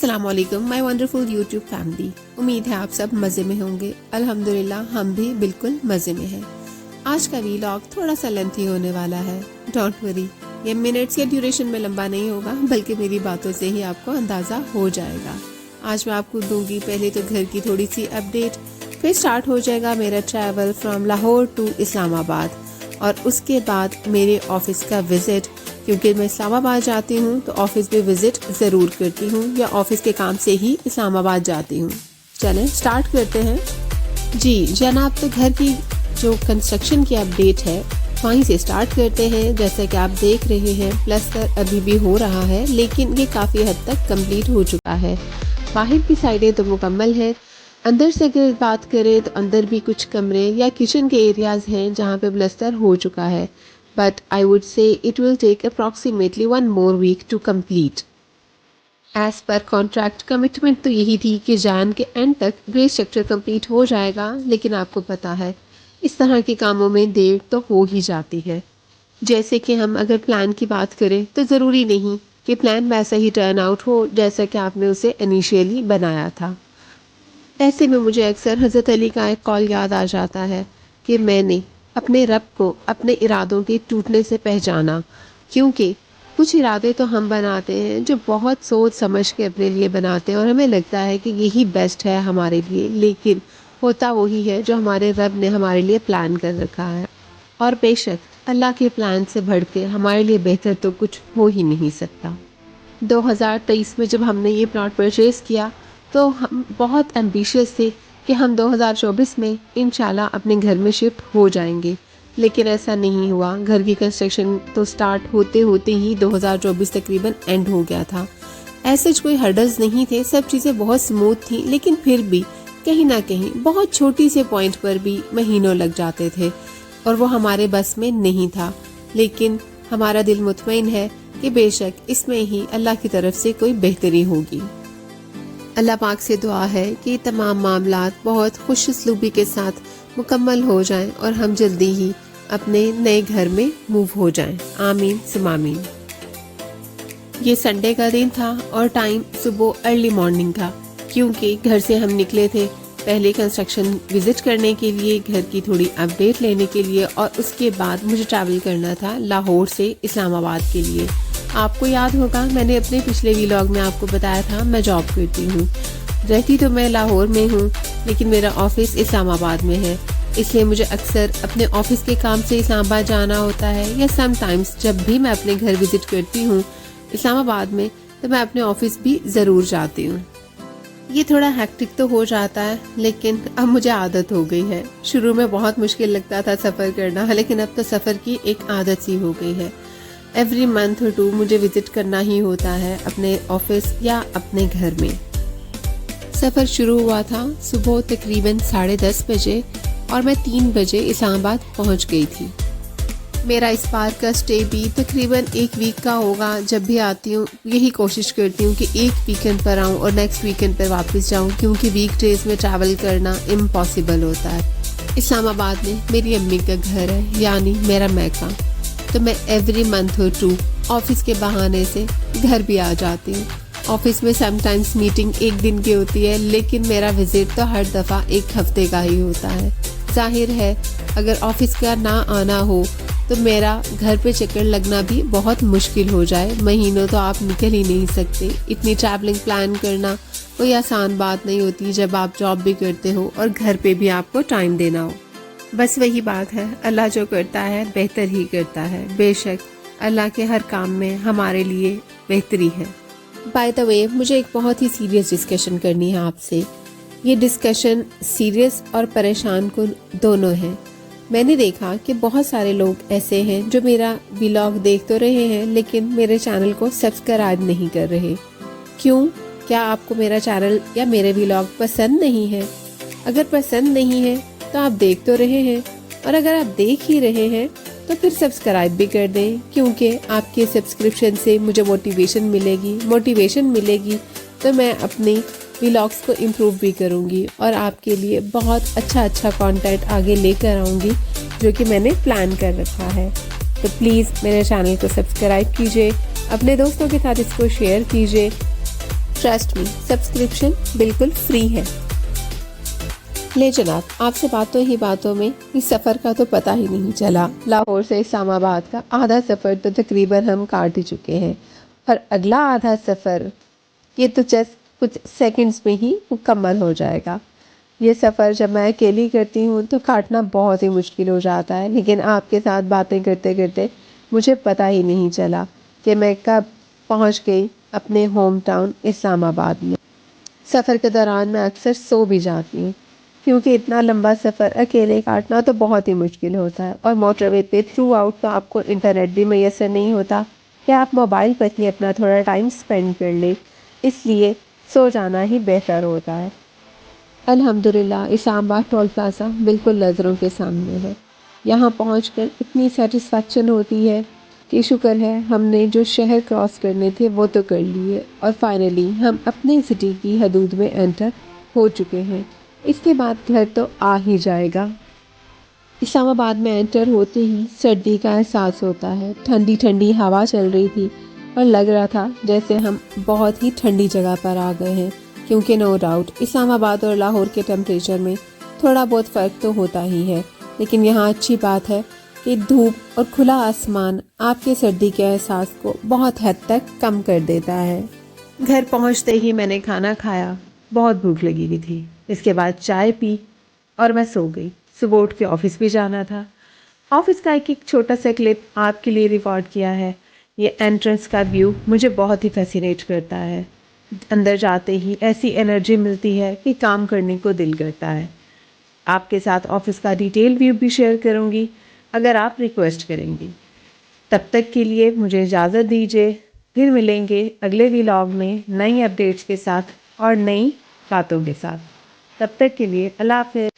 अस्सलाम वालेकुम my wonderful YouTube family. उम्मीद है आप सब मज़े में होंगे। अल्हम्दुलिल्लाह हम भी बिल्कुल मज़े में हैं। आज का वीलॉग थोड़ा सा लेंथी होने वाला है। डोंट वरी, ये मिनट्स या ड्यूरेशन में लंबा नहीं होगा, बल्कि मेरी बातों से ही आपको अंदाज़ा हो जाएगा। आज मैं आपको दूंगी पहले तो घर की थोड़ी सी अपडेट, फिर स्टार्ट हो जाएगा मेरा travel from Lahore to Islamabad, और उसके बाद मेरे ऑफिस का विज़िट, क्योंकि मैं इस्लामाबाद जाती हूँ तो ऑफिस भी विज़िट ज़रूर करती हूँ या ऑफिस के काम से ही इस्लामाबाद जाती हूँ। चलें स्टार्ट करते हैं। जी जनाब, तो घर की जो कंस्ट्रक्शन की अपडेट है वहीं से स्टार्ट करते हैं। जैसा कि आप देख रहे हैं प्लस्तर अभी भी हो रहा है, लेकिन ये काफ़ी हद तक कंप्लीट हो चुका है। बाहर की साइडें तो मुकम्मल है। अंदर से अगर बात करें तो अंदर भी कुछ कमरे या किचन के एरियाज़ हैं जहाँ पे प्लस्तर हो चुका है, but I would say it will take approximately 1 more week to complete. As per contract commitment तो यही थी कि जान के एंड तक ग्रे स्ट्रक्चर कंप्लीट हो जाएगा, लेकिन आपको पता है इस तरह के कामों में देर तो हो ही जाती है। जैसे कि हम अगर प्लान की बात करें तो ज़रूरी नहीं कि प्लान वैसा ही टर्न आउट हो जैसा कि आपने उसे इनिशियली बनाया था। ऐसे में मुझे अक्सर हज़रत अली का एक कॉल याद आ जाता है कि मैंने अपने रब को अपने इरादों के टूटने से पहचाना, क्योंकि कुछ इरादे तो हम बनाते हैं जो बहुत सोच समझ के अपने लिए बनाते हैं और हमें लगता है कि यही बेस्ट है हमारे लिए, लेकिन होता वही है जो हमारे रब ने हमारे लिए प्लान कर रखा है। और बेशक अल्लाह के प्लान से बढ़ के हमारे लिए बेहतर तो कुछ हो ही नहीं सकता। 2023 में जब हमने ये प्लॉट परचेज़ किया तो हम बहुत एम्बिशियस थे कि हम 2024 में इंशाल्लाह अपने घर में शिफ्ट हो जाएंगे, लेकिन ऐसा नहीं हुआ। घर की कंस्ट्रक्शन तो स्टार्ट होते होते ही 2024 तकरीबन एंड हो गया था। ऐसे कोई हर्डल्स नहीं थे, सब चीज़ें बहुत स्मूथ थी, लेकिन फिर भी कहीं ना कहीं बहुत छोटी से पॉइंट पर भी महीनों लग जाते थे और वो हमारे बस में नहीं था। लेकिन हमारा दिल मुतमईन है कि बेशक इसमें ही अल्लाह की तरफ से कोई बेहतरी होगी। अल्लाह पाक से दुआ है कि तमाम मामलात बहुत खुशउस्लूबी के साथ मुकम्मल हो जाएं और हम जल्दी ही अपने नए घर में मूव हो जाएं। आमीन सुम आमीन। ये संडे का दिन था और टाइम सुबह अर्ली मॉर्निंग था, क्योंकि घर से हम निकले थे पहले कंस्ट्रक्शन विजिट करने के लिए, घर की थोड़ी अपडेट लेने के लिए, और उसके बाद मुझे ट्रैवल करना था लाहौर से इस्लामाबाद के लिए। आपको याद होगा मैंने अपने पिछले व्लॉग में आपको बताया था मैं जॉब करती हूँ। रहती तो मैं लाहौर में हूँ, लेकिन मेरा ऑफिस इस्लामाबाद में है, इसलिए मुझे अक्सर अपने ऑफिस के काम से इस्लामाबाद जाना होता है, या समटाइम्स जब भी मैं अपने घर विजिट करती हूँ इस्लामाबाद में तो मैं अपने ऑफिस भी ज़रूर जाती हूँ। ये थोड़ा हेक्टिक तो हो जाता है, लेकिन अब मुझे आदत हो गई है। शुरू में बहुत मुश्किल लगता था सफ़र करना, लेकिन अब तो सफ़र की एक आदत सी हो गई है। एवरी मंथ और 2 मुझे विजिट करना ही होता है अपने ऑफिस या अपने घर में। सफ़र शुरू हुआ था सुबह तकरीबन 10:30 बजे और मैं 3 बजे इस्लामाबाद पहुंच गई थी। मेरा इस बार का स्टे भी तकरीबन 1 वीक का होगा। जब भी आती हूँ यही कोशिश करती हूँ कि एक वीकेंड पर आऊँ और नेक्स्ट वीकेंड पर वापस जाऊँ, क्योंकि वीक डेज में ट्रैवल करना इम्पॉसिबल होता है। इस्लामाबाद में मेरी अम्मी का घर है, यानी मेरा मैका, तो मैं एवरी मंथ और 2 ऑफिस के बहाने से घर भी आ जाती हूँ। ऑफिस में समटाइम्स मीटिंग 1 दिन की होती है, लेकिन मेरा विजिट तो हर दफ़ा 1 हफ्ते का ही होता है। जाहिर है अगर ऑफिस का ना आना हो तो मेरा घर पे चक्कर लगना भी बहुत मुश्किल हो जाए। महीनों तो आप निकल ही नहीं सकते। इतनी ट्रैवलिंग प्लान करना कोई आसान बात नहीं होती जब आप जॉब भी करते हो और घर पे भी आपको टाइम देना हो। बस वही बात है, अल्लाह जो करता है बेहतर ही करता है। बेशक अल्लाह के हर काम में हमारे लिए बेहतरी है। बाय द वे, मुझे एक बहुत ही सीरियस डिस्कशन करनी है आपसे। ये डिस्कशन सीरियस और परेशान कुन दोनों है। मैंने देखा कि बहुत सारे लोग ऐसे हैं जो मेरा व्लॉग देख तो रहे हैं, लेकिन मेरे चैनल को सब्सक्राइब नहीं कर रहे। क्यों? क्या आपको मेरा चैनल या मेरे व्लॉग पसंद नहीं है? अगर पसंद नहीं है तो आप देख तो रहे हैं, और अगर आप देख ही रहे हैं तो फिर सब्सक्राइब भी कर दें, क्योंकि आपके सब्सक्रिप्शन से मुझे मोटिवेशन मिलेगी तो मैं अपनी व्लॉग्स को इम्प्रूव भी करूँगी और आपके लिए बहुत अच्छा कंटेंट आगे लेकर आऊँगी, जो कि मैंने प्लान कर रखा है। तो प्लीज़ मेरे चैनल को सब्सक्राइब कीजिए, अपने दोस्तों के साथ इसको शेयर कीजिए ट्रस्ट मी, सब्सक्रिप्शन बिल्कुल फ्री है। ले जनाब, आपसे बातों ही बातों में इस सफ़र का तो पता ही नहीं चला। लाहौर से इस्लामाबाद का आधा सफ़र तो तकरीबन हम काट ही चुके हैं, और अगला आधा सफ़र ये तो जस्ट कुछ सेकंड्स में ही मुकम्मल हो जाएगा। ये सफ़र जब मैं अकेली करती हूँ तो काटना बहुत ही मुश्किल हो जाता है, लेकिन आपके साथ बातें करते करते मुझे पता ही नहीं चला कि मैं कब पहुँच गई अपने होम टाउन इस्लामाबाद में। सफ़र के दौरान मैं अक्सर सो भी जाती हूँ, क्योंकि इतना लंबा सफ़र अकेले काटना तो बहुत ही मुश्किल होता है, और मोटरवे पे थ्रू आउट तो आपको इंटरनेट भी मैसर नहीं होता कि आप मोबाइल पर ही अपना थोड़ा टाइम स्पेंड कर लें, इसलिए सो जाना ही बेहतर होता है। अल्हम्दुलिल्लाह इस्लामाबाद टोल प्लाज़ा बिल्कुल नज़रों के सामने है। यहाँ पहुँचकर इतनी सेटिस्फेक्शन होती है कि शुक्र है हमने जो शहर क्रॉस करने थे वो तो कर लिए, और फाइनली हम अपने सिटी की हदूद में एंटर हो चुके हैं। इसके बाद घर तो आ ही जाएगा। इस्लामाबाद में एंटर होते ही सर्दी का एहसास होता है। ठंडी ठंडी हवा चल रही थी और लग रहा था जैसे हम बहुत ही ठंडी जगह पर आ गए हैं, क्योंकि नो डाउट इस्लामाबाद और लाहौर के टेम्परेचर में थोड़ा बहुत फ़र्क तो होता ही है, लेकिन यहाँ अच्छी बात है कि धूप और खुला आसमान आपके सर्दी के एहसास को बहुत हद तक कम कर देता है। घर पहुँचते ही मैंने खाना खाया, बहुत भूख लगी हुई थी। इसके बाद चाय पी और मैं सो गई। सुबह उठ के ऑफिस भी जाना था। ऑफिस का एक छोटा सा क्लिप आपके लिए रिकॉर्ड किया है। ये एंट्रेंस का व्यू मुझे बहुत ही फैसिनेट करता है। अंदर जाते ही ऐसी एनर्जी मिलती है कि काम करने को दिल करता है। आपके साथ ऑफिस का डिटेल व्यू भी शेयर करूँगी अगर आप रिक्वेस्ट करेंगी। तब तक के लिए मुझे इजाज़त दीजिए। फिर मिलेंगे अगले व्लॉग में नई अपडेट्स के साथ और नई बातों के साथ। तब तक के लिए अल्लाह हाफ़िज़।